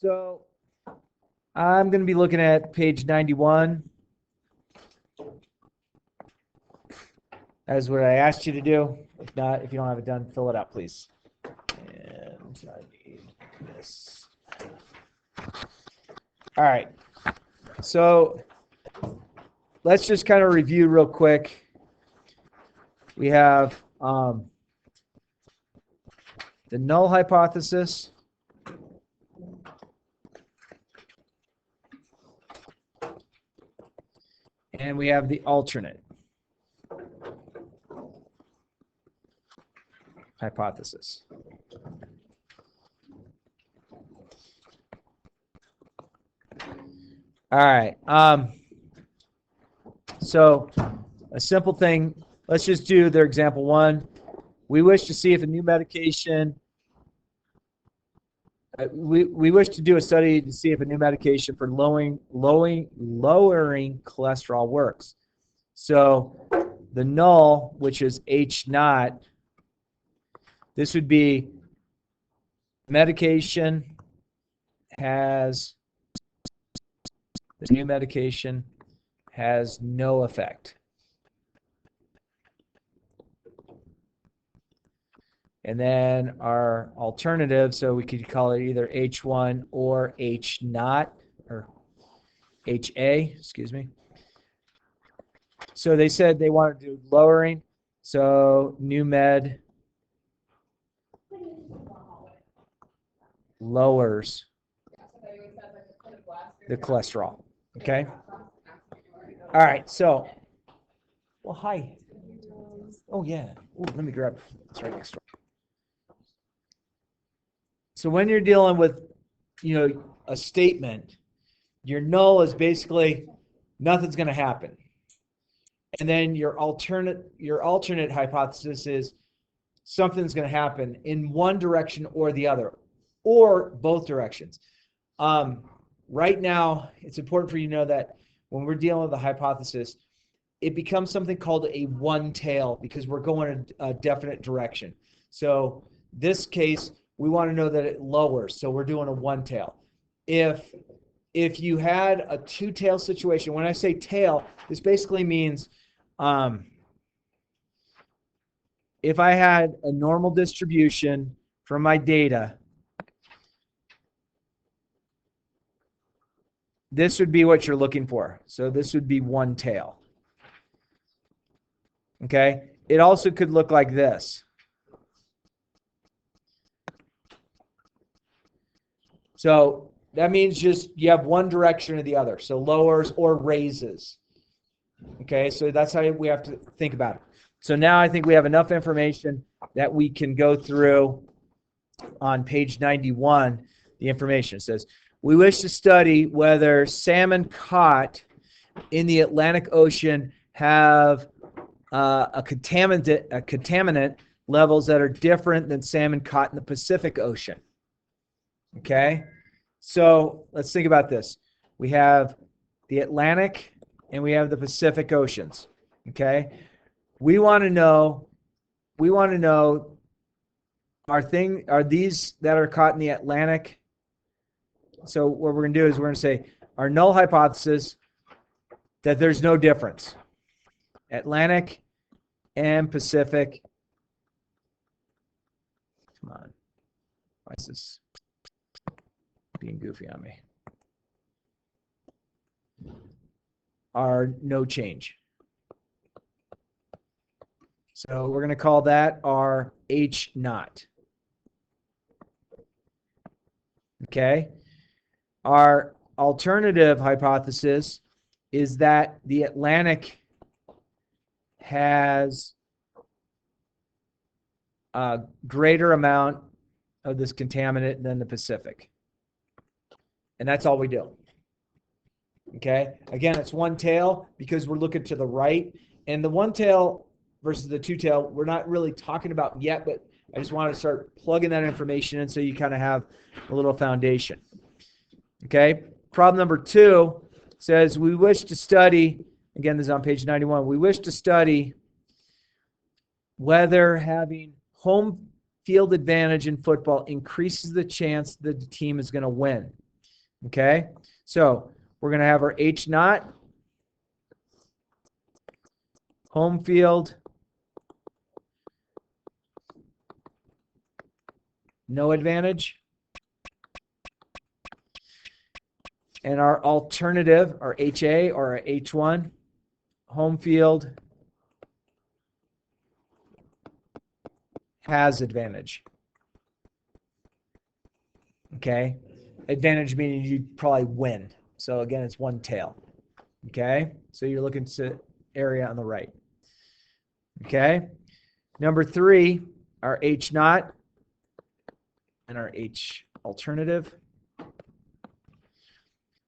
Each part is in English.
So I'm going to be looking at page 91. As what I asked you to do. If not, if you don't have it done, fill it out, please. And I need this. All right. So let's just kind of review real quick. We have the null hypothesis. And we have the alternate hypothesis. All right. So a simple thing, let's just do their example one. We wish to see if a new medication, we wish to do a study to see if a new medication for lowering cholesterol works. So the null, which is H naught, this would be medication has, this new medication has no effect. And then our alternative, so we could call it either H1 or H naught, or HA, excuse me. So they said they wanted to do lowering, so new med lowers the cholesterol. Okay? All right, so, well, hi. Oh, yeah. Ooh, let me grab, it's right next door. So when you're dealing with, a statement, your null is basically nothing's going to happen. And then your alternate hypothesis is something's going to happen in one direction or the other, or both directions. Right now, it's important for you to know that when we're dealing with a hypothesis, it becomes something called a one-tail because we're going in a definite direction. So this case, we want to know that it lowers, so we're doing a one-tail. If you had a two-tail situation, when I say tail, this basically means if I had a normal distribution from my data, this would be what you're looking for. So this would be one tail. Okay? It also could look like this. So that means just you have one direction or the other. So lowers or raises. Okay? So that's how we have to think about it. So now I think we have enough information that we can go through on page 91, the information. It says, we wish to study whether salmon caught in the Atlantic Ocean have a contaminant levels that are different than salmon caught in the Pacific Ocean. Okay? So let's think about this. We have the Atlantic and we have the Pacific Oceans. Okay? We want to know are these that are caught in the Atlantic? So what we're going to do is we're going to say our null hypothesis that there's no difference. Atlantic and Pacific. Come on. Why is this being goofy on me? Are no change. So we're going to call that our H naught. Okay? Our alternative hypothesis is that the Atlantic has a greater amount of this contaminant than the Pacific. And that's all we do. Okay? Again, it's one tail because we're looking to the right. And the one tail versus the two tail, we're not really talking about yet, but I just want to start plugging that information in so you kind of have a little foundation. Okay? Problem number 2 says we wish to study, again, this is on page 91, we wish to study whether having home field advantage in football increases the chance that the team is going to win. Okay, so we're going to have our H naught, home field, no advantage. And our alternative, our HA or our H1, home field, has advantage. Okay, advantage meaning you probably win. So again, it's one tail. Okay, so you're looking to area on the right. Okay, number 3, our H naught and our H alternative.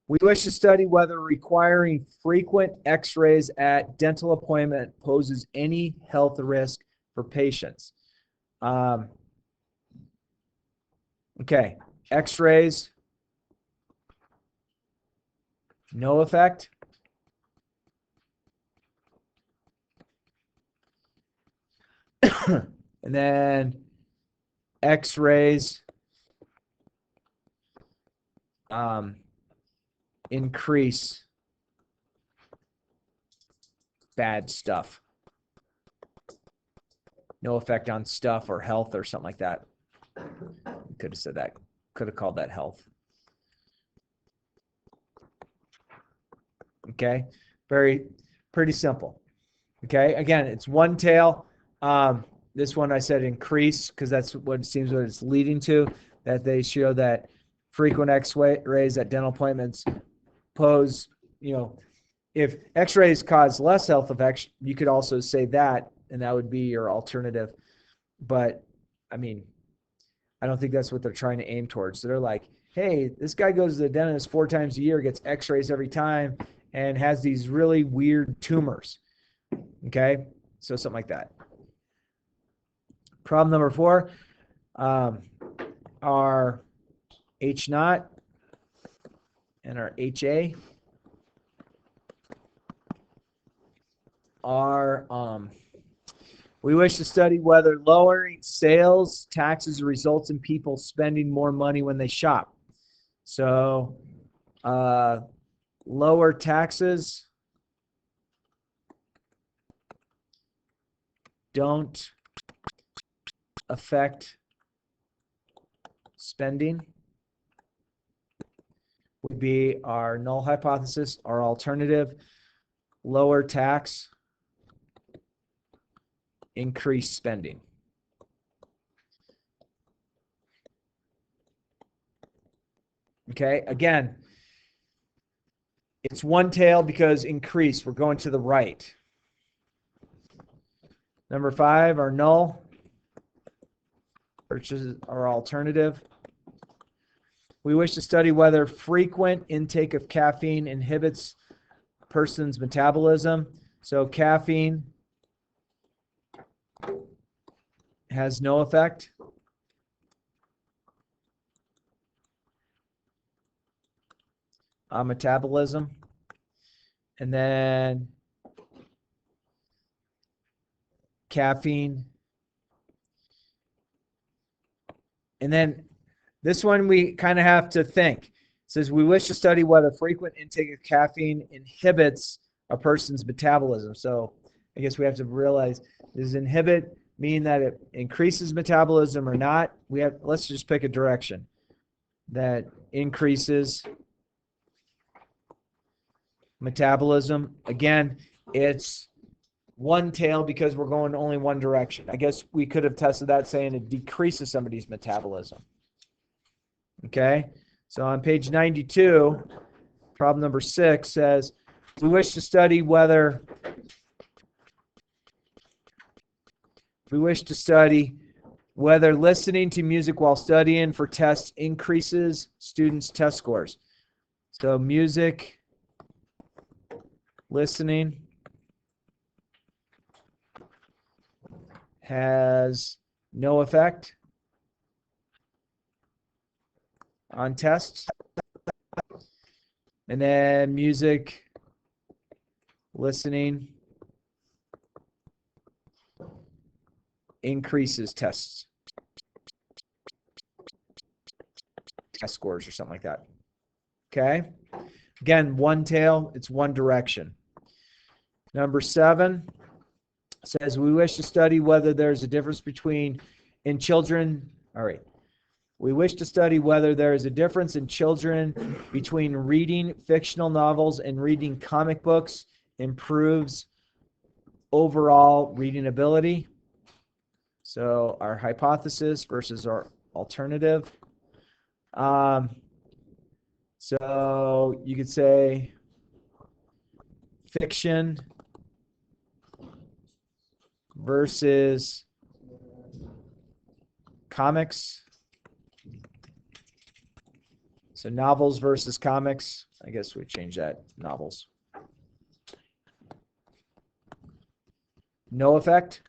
We wish to study whether requiring frequent x-rays at dental appointment poses any health risk for patients. Okay, x-rays, no effect. And then x-rays increase bad stuff. No effect on stuff or health or something like that. Could have said that. Could have called that health. Okay, pretty simple. Okay, again, it's one tail. This one I said increase because that's what it seems what it's leading to, that they show that frequent x-rays at dental appointments pose, if x-rays cause less health effects, you could also say that, and that would be your alternative. But, I mean, I don't think that's what they're trying to aim towards. So they're like, hey, this guy goes to the dentist 4 times a year, gets x-rays every time, and has these really weird tumors. Okay, so something like that. Problem number 4, our H naught and our HA are, we wish to study whether lowering sales taxes results in people spending more money when they shop. So, lower taxes don't affect spending would be our null hypothesis. Our alternative, lower tax, increase spending. Okay, again, it's one tail because increase, we're going to the right. Number 5, our null, which is our alternative. We wish to study whether frequent intake of caffeine inhibits a person's metabolism. So caffeine has no effect. On metabolism. And then caffeine. And then this one we kind of have to think. It says we wish to study whether frequent intake of caffeine inhibits a person's metabolism. So I guess we have to realize, does inhibit mean that it increases metabolism or not? Let's just pick a direction that increases metabolism. Again, it's one tail because we're going only one direction. I guess we could have tested that saying it decreases somebody's metabolism. Okay, so on page 92, problem number 6 says, we wish to study whether listening to music while studying for tests increases students' test scores. So music, listening has no effect on tests. And then music, listening increases test scores or something like that. Okay? Again, one tail, it's one direction. Number 7 says we wish to study whether there's a difference between in children. All right. We wish to study whether there is a difference in children between reading fictional novels and reading comic books improves overall reading ability. So our hypothesis versus our alternative. So you could say fiction versus comics. So novels versus comics. I guess we change that. Novels. No effect.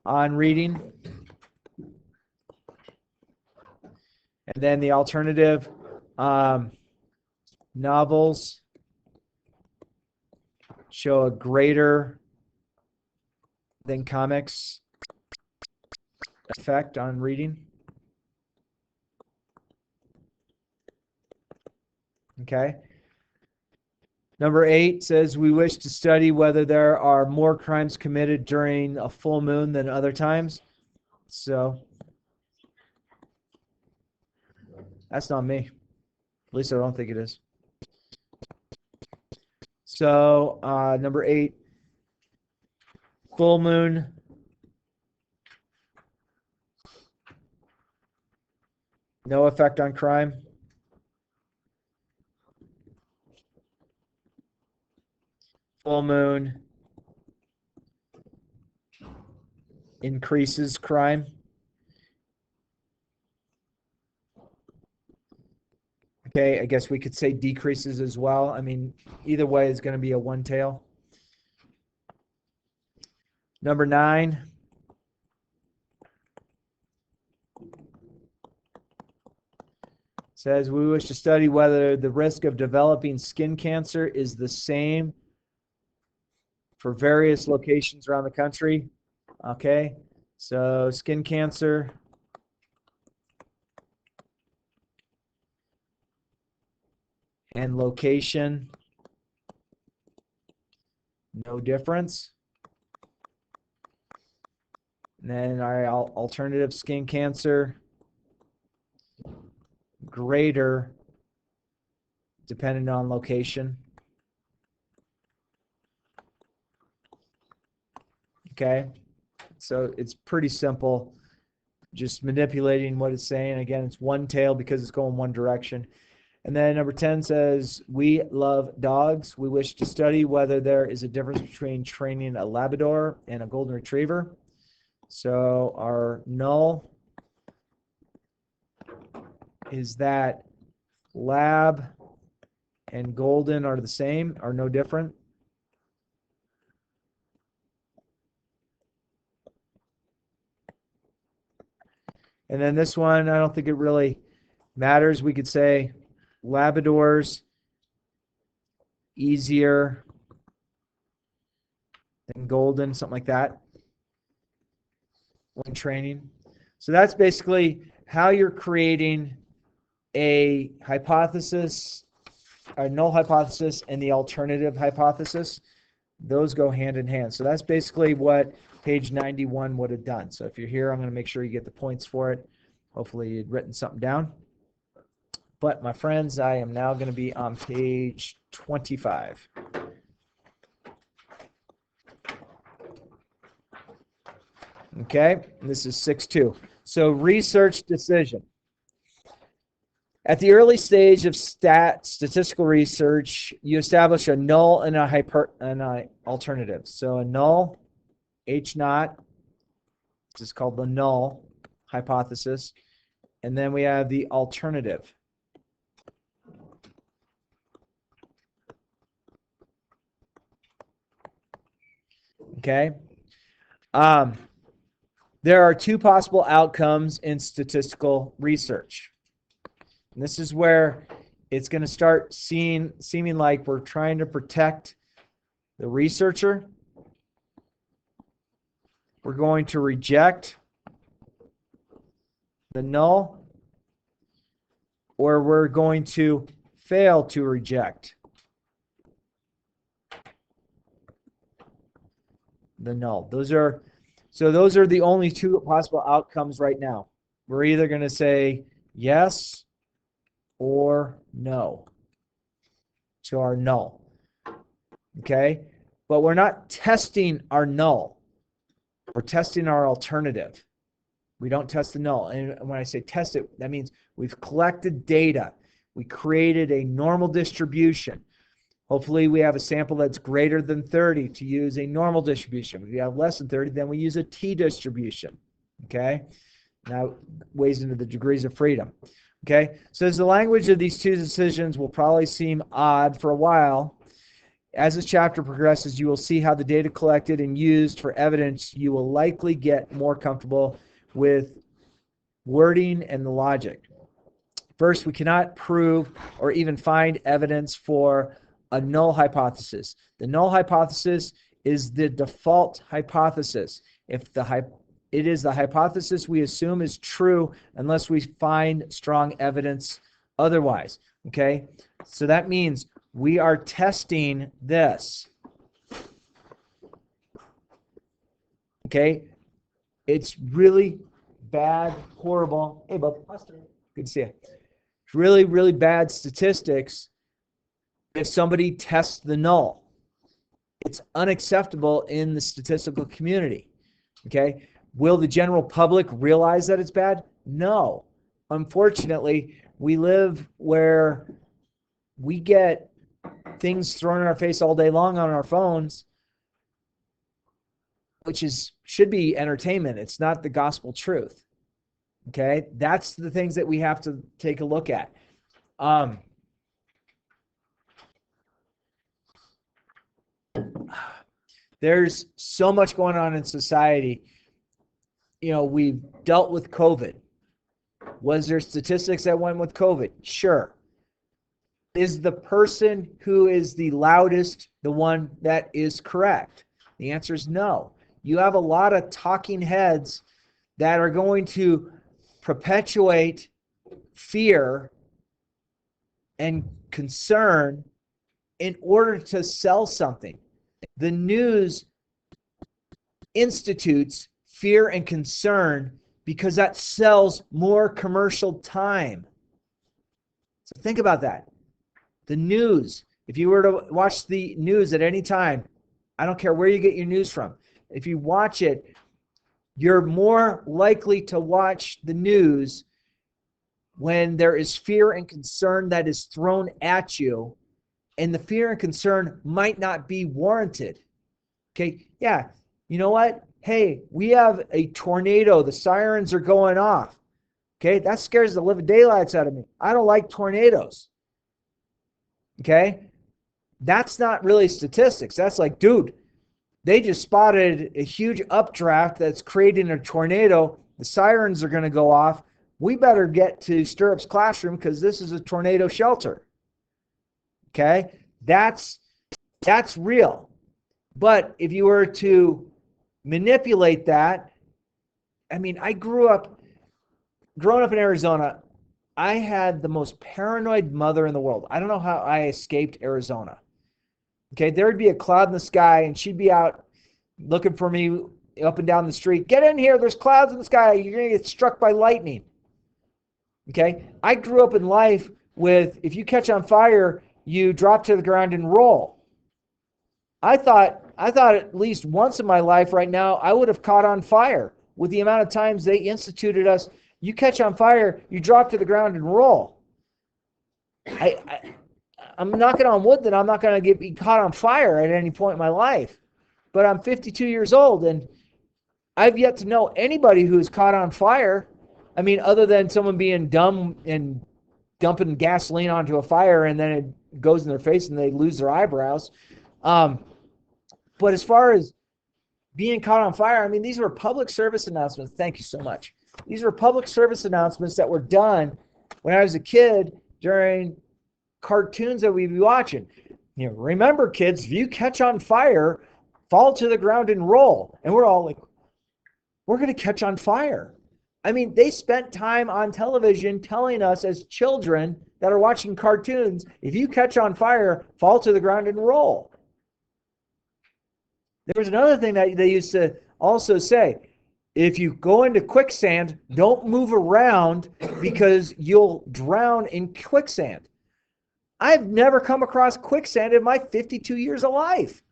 On reading. And then the alternative, novels show a greater than comics effect on reading. Okay. Number 8 says we wish to study whether there are more crimes committed during a full moon than other times. So that's not me. At least I don't think it is. So number 8, full moon. No effect on crime. Full moon increases crime. Okay, I guess we could say decreases as well. I mean, either way is going to be a one tail. Number 9. Says we wish to study whether the risk of developing skin cancer is the same for various locations around the country. Okay, so skin cancer. And location, no difference. And then our alternative, skin cancer, greater depending on location. Okay, so it's pretty simple, just manipulating what it's saying. Again, it's one tail because it's going one direction. And then number 10 says, we love dogs. We wish to study whether there is a difference between training a Labrador and a Golden Retriever. So our null is that Lab and Golden are the same, are no different. And then this one, I don't think it really matters. We could say Labradors easier than Golden, something like that, when training. So that's basically how you're creating a hypothesis, a null hypothesis, and the alternative hypothesis. Those go hand in hand. So that's basically what page 91 would have done. So if you're here, I'm going to make sure you get the points for it. Hopefully you'd written something down. But my friends, I am now going to be on page 25. Okay, this is 6.2. So research decision. At the early stage of statistical research, you establish a null and an alternative. So a null, H naught, this is called the null hypothesis. And then we have the alternative. Okay. There are two possible outcomes in statistical research. And this is where it's going to start seeming like we're trying to protect the researcher. We're going to reject the null, or we're going to fail to reject the null. Those are the only two possible outcomes right now. We're either going to say yes or no to our null. Okay? But we're not testing our null. We're testing our alternative. We don't test the null. And when I say test it, that means we've collected data. We created a normal distribution. Hopefully we have a sample that's greater than 30 to use a normal distribution. If we have less than 30, then we use a t-distribution. Okay? Now, weighs into the degrees of freedom. Okay? So as the language of these two decisions will probably seem odd for a while, as this chapter progresses, you will see how the data collected and used for evidence, you will likely get more comfortable with wording and the logic. First, we cannot prove or even find evidence for a null hypothesis. The null hypothesis is the default hypothesis. It is the hypothesis we assume is true unless we find strong evidence otherwise. Okay? So that means we are testing this. Okay? It's really bad, horrible. Hey, Bob. Good to see you. It's really, really bad statistics if somebody tests the null. It's unacceptable in the statistical community. Okay? Will the general public realize that it's bad? No. Unfortunately, we live where we get things thrown in our face all day long on our phones, which should be entertainment. It's not the gospel truth. Okay? That's the things that we have to take a look at. There's so much going on in society. You know, we've dealt with COVID. Was there statistics that went with COVID? Sure. Is the person who is the loudest the one that is correct? The answer is no. You have a lot of talking heads that are going to perpetuate fear and concern in order to sell something. The news institutes fear and concern because that sells more commercial time. So think about that. The news, if you were to watch the news at any time, I don't care where you get your news from, if you watch it, you're more likely to watch the news when there is fear and concern that is thrown at you, and the fear and concern might not be warranted. Okay, yeah, you know what? Hey, we have a tornado. The sirens are going off. Okay, that scares the living daylights out of me. I don't like tornadoes. Okay, that's not really statistics. That's like, dude, they just spotted a huge updraft that's creating a tornado. The sirens are going to go off. We better get to Stirrup's classroom because this is a tornado shelter. Okay, that's real. But if you were to manipulate that, I mean, growing up in Arizona, I had the most paranoid mother in the world. I don't know how I escaped Arizona. Okay, there would be a cloud in the sky, and she'd be out looking for me up and down the street. Get in here, there's clouds in the sky. You're going to get struck by lightning. Okay, I grew up in life with, if you catch on fire, you drop to the ground and roll. I thought at least once in my life right now, I would have caught on fire with the amount of times they instituted us. You catch on fire, you drop to the ground and roll. I'm knocking on wood that I'm not going to be caught on fire at any point in my life. But I'm 52 years old, and I've yet to know anybody who's caught on fire. I mean, other than someone being dumb and dumping gasoline onto a fire and then it goes in their face and they lose their eyebrows. But as far as being caught on fire, I mean, these were public service announcements. Thank you so much. These were public service announcements that were done when I was a kid during cartoons that we'd be watching. You know, remember, kids, if you catch on fire, fall to the ground and roll. And we're all like, we're going to catch on fire. I mean, they spent time on television telling us as children that are watching cartoons, if you catch on fire, fall to the ground and roll. There was another thing that they used to also say. If you go into quicksand, don't move around because you'll drown in quicksand. I've never come across quicksand in my 52 years of life.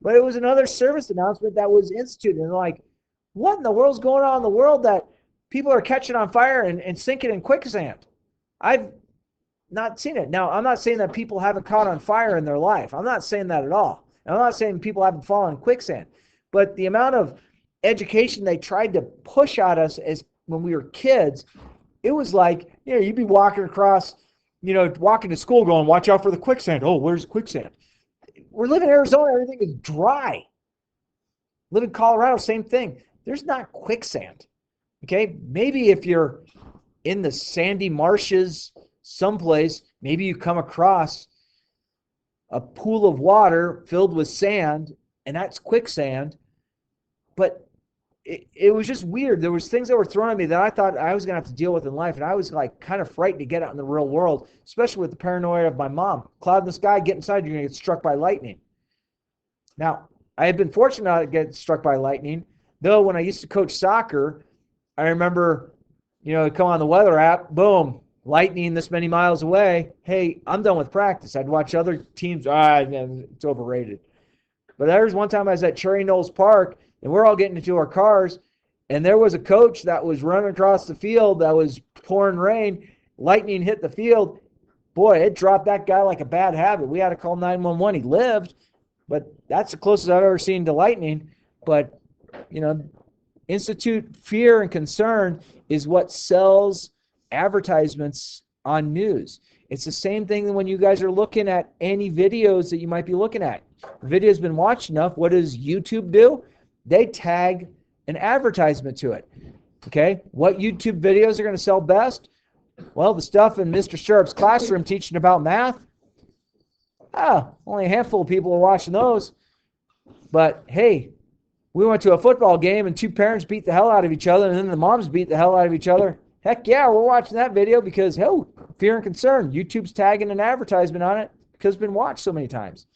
But it was another service announcement that was instituted. And like, what in the world's going on in the world that people are catching on fire and sinking in quicksand? I've not seen it. Now, I'm not saying that people haven't caught on fire in their life. I'm not saying that at all. And I'm not saying people haven't fallen in quicksand. But the amount of education they tried to push at us as when we were kids, it was like, you'd be walking across, walking to school going, watch out for the quicksand. Oh, where's quicksand? We're living in Arizona, everything is dry. Live in Colorado, same thing. There's not quicksand. Okay, maybe if you're in the sandy marshes someplace, maybe you come across a pool of water filled with sand, and that's quicksand. But it was just weird. There was things that were thrown at me that I thought I was going to have to deal with in life, and I was like kind of frightened to get out in the real world, especially with the paranoia of my mom. Cloud in the sky, get inside, you're going to get struck by lightning. Now, I had been fortunate not to get struck by lightning, though when I used to coach soccer, I remember, come on the weather app, boom, lightning this many miles away. Hey, I'm done with practice. I'd watch other teams. It's overrated. But there was one time I was at Cherry Knolls Park, and we're all getting into our cars, and there was a coach that was running across the field that was pouring rain. Lightning hit the field. Boy, it dropped that guy like a bad habit. We had to call 911. He lived, but that's the closest I've ever seen to lightning. But, institute fear and concern is what sells advertisements on news. It's the same thing when you guys are looking at any videos that you might be looking at. The video's been watched enough. What does YouTube do? They tag an advertisement to it. Okay, what YouTube videos are going to sell best? Well, the stuff in Mr. Sharp's classroom teaching about math. Only a handful of people are watching those. But hey, we went to a football game and two parents beat the hell out of each other, and then the moms beat the hell out of each other. Heck yeah, we're watching that video because, fear and concern. YouTube's tagging an advertisement on it because it's been watched so many times.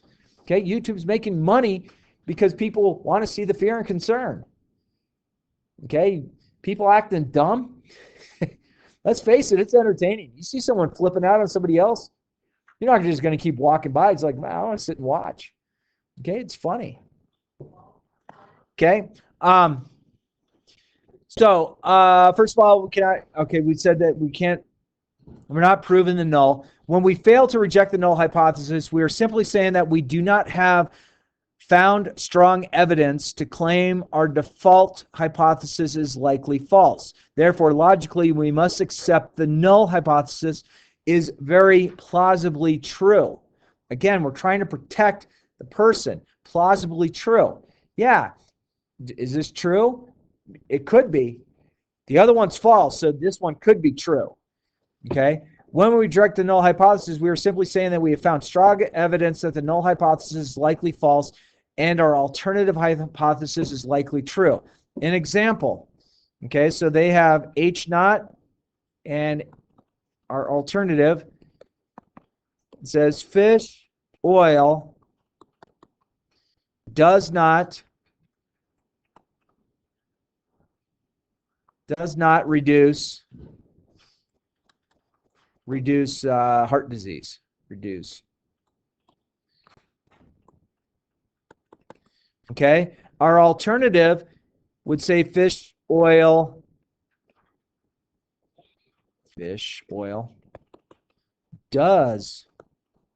Okay, YouTube's making money because people want to see the fear and concern. Okay, people acting dumb. Let's face it, it's entertaining. You see someone flipping out on somebody else, you're not just going to keep walking by. It's like, man, I want to sit and watch. Okay, it's funny. Okay, so first of all, we said that we're not proving the null. When we fail to reject the null hypothesis, we are simply saying that we do not have found strong evidence to claim our default hypothesis is likely false. Therefore, logically, we must accept the null hypothesis is very plausibly true. Again, we're trying to protect the person. Plausibly true. Yeah. Is this true? It could be. The other one's false, so this one could be true. Okay? When we reject the null hypothesis, we are simply saying that we have found strong evidence that the null hypothesis is likely false and our alternative hypothesis is likely true. An example, okay, so they have H naught and our alternative says fish oil does not reduce heart disease. Okay, our alternative would say fish oil does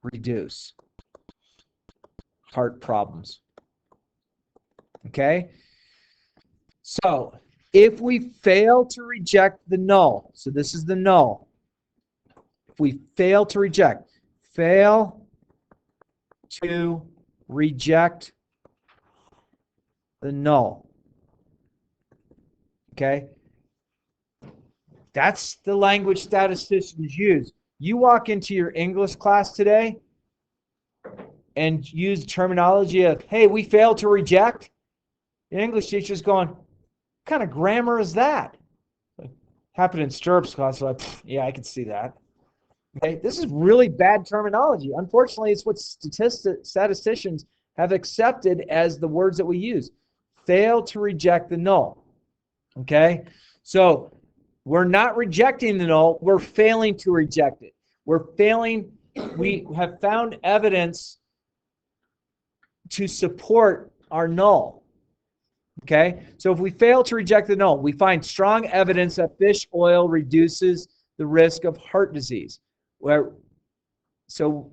reduce heart problems. Okay, so if we fail to reject the null, so this is the null. If we fail to reject the null, okay? That's the language statisticians use. You walk into your English class today and use terminology of, hey, we failed to reject. The English teacher's going, what kind of grammar is that? happened in stirrups class. So yeah, I can see that. Okay, this is really bad terminology. Unfortunately, it's what statisticians have accepted as the words that we use. Fail to reject the null. Okay, so we're not rejecting the null. We're failing to reject it. We're failing. We have found evidence to support our null. Okay, so if we fail to reject the null, we find strong evidence that fish oil reduces the risk of heart disease. So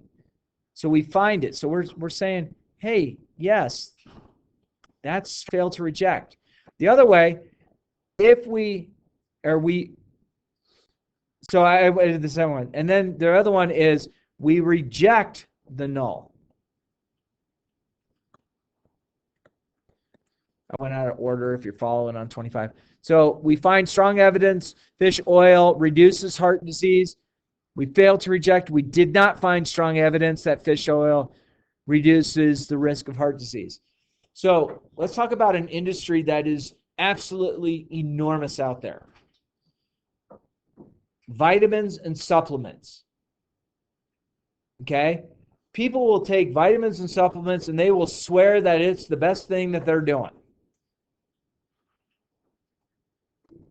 we find it. So we're saying, hey, yes, that's fail to reject. The other way, so I did the second one. And then the other one is we reject the null. I went out of order if you're following on 25. So we find strong evidence fish oil reduces heart disease. We failed to reject. We did not find strong evidence that fish oil reduces the risk of heart disease. So let's talk about an industry that is absolutely enormous out there. Vitamins and supplements. Okay? People will take vitamins and supplements and they will swear that it's the best thing that they're doing.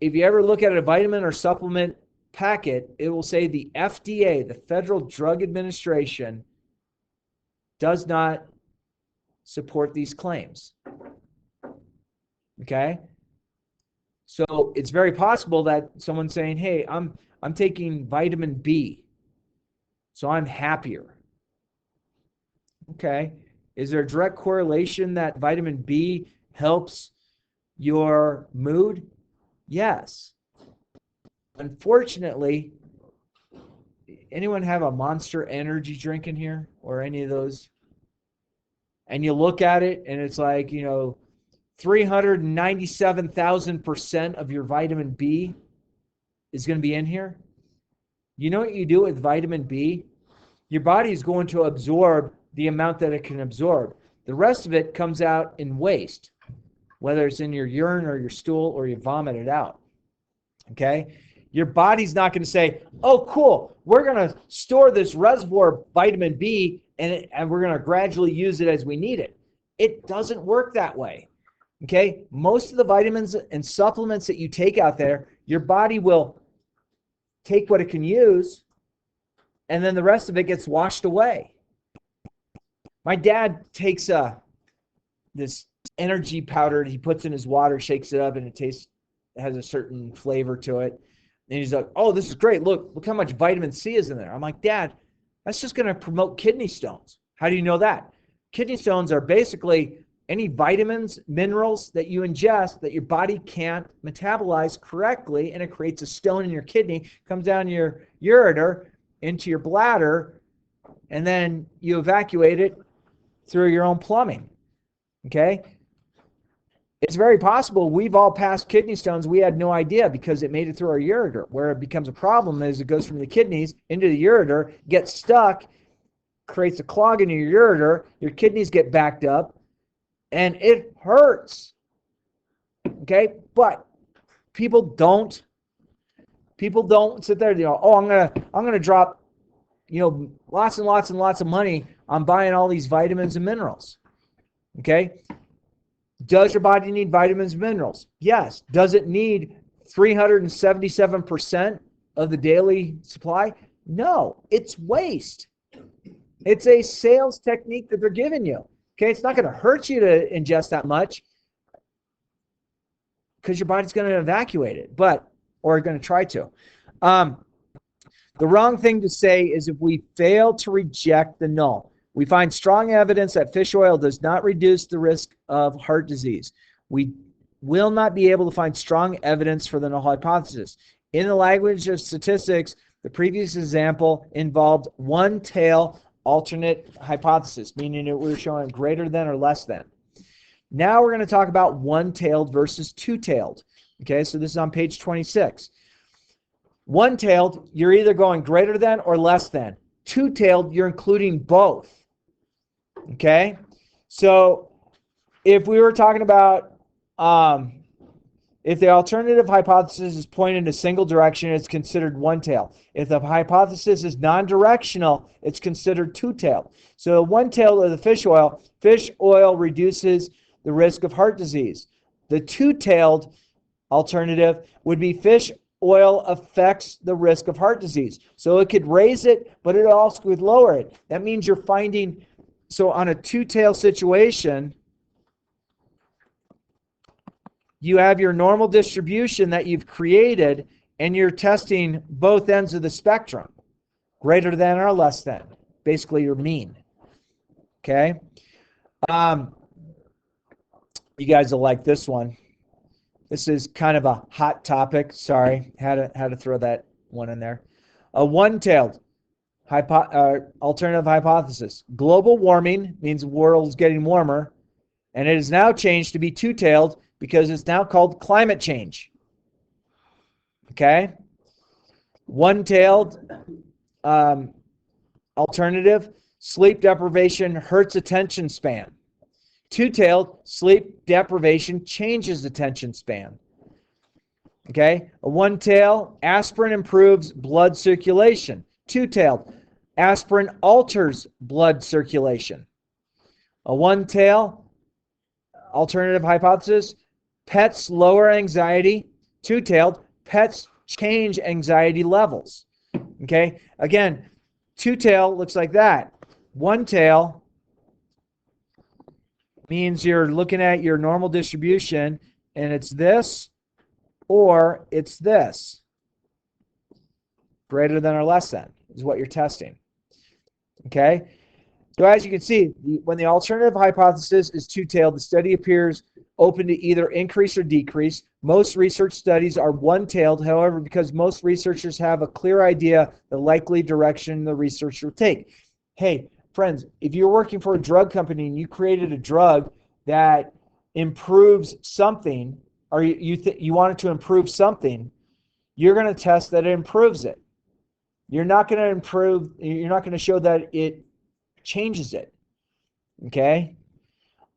If you ever look at a vitamin or supplement packet, it will say the FDA, the Federal Drug Administration, does not support these claims. Okay? So it's very possible that someone's saying, hey, I'm taking vitamin B, so I'm happier. Okay. Is there a direct correlation that vitamin B helps your mood? Yes. Unfortunately, anyone have a Monster energy drink in here or any of those? And you look at it and it's like, 397,000% of your vitamin B is going to be in here. You know what you do with vitamin B? Your body is going to absorb the amount that it can absorb. The rest of it comes out in waste, whether it's in your urine or your stool or you vomit it out. Okay? Your body's not going to say, oh, cool, we're going to store this reservoir of vitamin B and we're going to gradually use it as we need it. It doesn't work that way. Okay? Most of the vitamins and supplements that you take out there, your body will take what it can use and then the rest of it gets washed away. My dad takes this energy powder he puts in his water, shakes it up, and it has a certain flavor to it. And he's like, oh, this is great. Look how much vitamin C is in there. I'm like, Dad, that's just going to promote kidney stones. How do you know that? Kidney stones are basically any vitamins, minerals that you ingest that your body can't metabolize correctly, and it creates a stone in your kidney, comes down your ureter into your bladder, and then you evacuate it through your own plumbing. Okay? It's very possible we've all passed kidney stones. We had no idea because it made it through our ureter. Where it becomes a problem is it goes from the kidneys into the ureter, gets stuck, creates a clog in your ureter, your kidneys get backed up, and it hurts. Okay? But people don't sit there, oh, I'm gonna drop, lots and lots and lots of money on buying all these vitamins and minerals. Okay? Does your body need vitamins and minerals? Yes. Does it need 377% of the daily supply? No. It's waste. It's a sales technique that they're giving you. Okay? It's not going to hurt you to ingest that much because your body's going to evacuate it, or going to try to. The wrong thing to say is if we fail to reject the null. We find strong evidence that fish oil does not reduce the risk of heart disease. We will not be able to find strong evidence for the null hypothesis. In the language of statistics, the previous example involved one-tail alternate hypothesis, meaning that we're showing greater than or less than. Now we're going to talk about one-tailed versus two-tailed. Okay, so this is on page 26. One-tailed, you're either going greater than or less than. Two-tailed, you're including both. Okay, so if we were talking about If the alternative hypothesis is pointed in a single direction, it's considered one-tailed. If the hypothesis is non-directional, it's considered two-tailed. So one-tailed of the fish oil reduces the risk of heart disease. The two-tailed alternative would be fish oil affects the risk of heart disease. So it could raise it, but it also could lower it. That means you're finding, so on a two-tailed situation, you have your normal distribution that you've created, and you're testing both ends of the spectrum, greater than or less than, basically your mean. Okay? You guys will like this one. This is kind of a hot topic. Sorry, had to throw that one in there. A one-tailed alternative hypothesis. Global warming means the world's getting warmer, and it is now changed to be two-tailed because it's now called climate change. Okay? One-tailed alternative, sleep deprivation hurts attention span. Two-tailed, sleep deprivation changes attention span. Okay? A one-tailed, aspirin improves blood circulation. Two-tailed, aspirin alters blood circulation. A one-tailed alternative hypothesis, pets lower anxiety. Two-tailed, pets change anxiety levels. Okay? Again, two-tailed looks like that. One-tailed means you're looking at your normal distribution, and it's this or it's this. Greater than or less than is what you're testing. Okay? So as you can see, when the alternative hypothesis is two-tailed, the study appears open to either increase or decrease. Most research studies are one-tailed, however, because most researchers have a clear idea the likely direction the research will take. Hey, friends, if you're working for a drug company and you created a drug that improves something, or you want it to improve something, you're going to test that it improves it. You're not going to show that it changes it. Okay?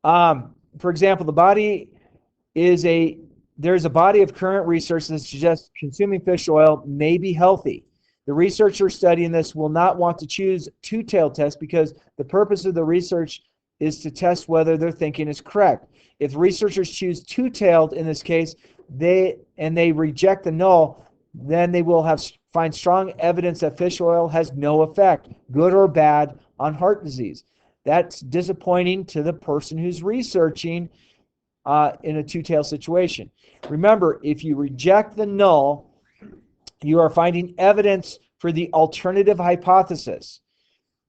For example, there's a body of current research that suggests consuming fish oil may be healthy. The researchers studying this will not want to choose two-tailed tests because the purpose of the research is to test whether their thinking is correct. If researchers choose two-tailed in this case, they reject the null, then they will find strong evidence that fish oil has no effect, good or bad, on heart disease. That's disappointing to the person who's researching in a two-tailed situation. Remember, if you reject the null, you are finding evidence for the alternative hypothesis.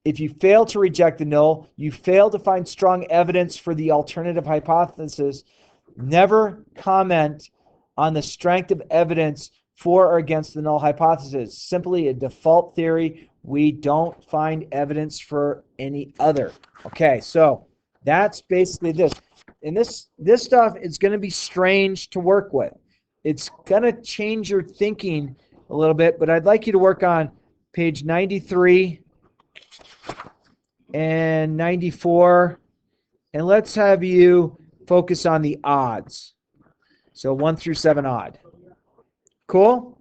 If you fail to reject the null, you fail to find strong evidence for the alternative hypothesis. Never comment on the strength of evidence for or against the null hypothesis. Simply a default theory. We don't find evidence for any other. Okay, so that's basically this. And this stuff is going to be strange to work with. It's going to change your thinking a little bit, but I'd like you to work on page 93 and 94, and let's have you focus on the odds. So 1 through 7 odd. Cool?